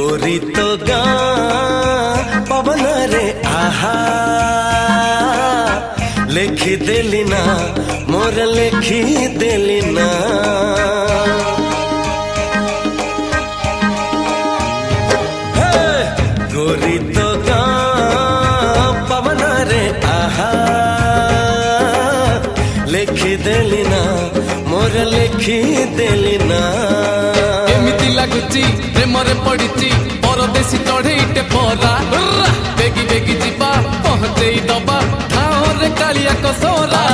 गोरी तो गाँ पवन रे आहा लेखी देली ना मोर लेखी देली ना गोरी तो गाँ पवन रे आहा लेखी देली ना मोर लेखी देली ना एमिति लागुची प्रेमरे पड़िची परदेशी चढ़ेईटे परा बेगी बेगी जीवा पहुंचई दबा ठाओ रे कालिया कसोरा।